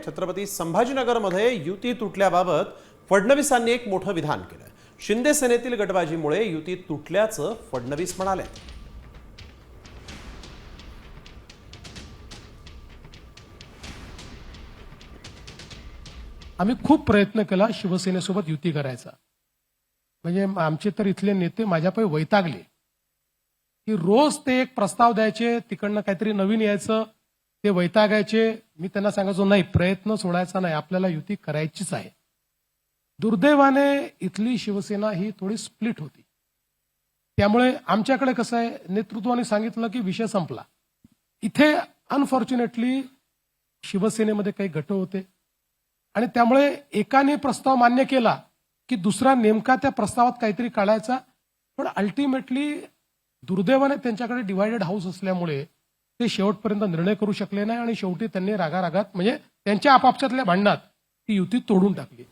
छत्रपती संभाजीनगरमध्ये युती तुटल्याबाबत फडणवीसांनी एक मोठं विधान केलं। शिंदे सेनेतील गटबाजीमुळे युती तुटल्याचं फडणवीस म्हणाले। आम्ही खूप प्रयत्न केला शिवसेनेसोबत युती करायचा। म्हणजे आमचे तर इथले नेते माझ्यापायी वैतागले की रोज ते एक प्रस्ताव द्यायचे, तिकडनं काहीतरी नवीन यायचं, ते वैतागायचे। मी त्यांना सांगायचो नाही, प्रयत्न सोडायचा नाही, आपल्याला युती करायचीच आहे। दुर्दैवाने इथली शिवसेना ही थोडी स्प्लिट होती। त्यामुळे आमच्याकडे कसं आहे, नेतृत्वाने सांगितलं की विषय संपला। इथे अनफॉर्च्युनेटली शिवसेनेमध्ये काही गट होते आणि त्यामुळे एकाने प्रस्ताव मान्य केला की दुसरा नेमका त्या प्रस्तावात काहीतरी काढायचा, पण अल्टिमेटली दुर्दैवाने त्यांच्याकडे डिवायडेड हाऊस असल्यामुळे ते शेवटपर्यंत निर्णय करू शकले नाही आणि शेवटी त्यांनी रागारागात म्हणजे त्यांच्या आपापसातल्या भांडणात ती युती तोडून टाकली।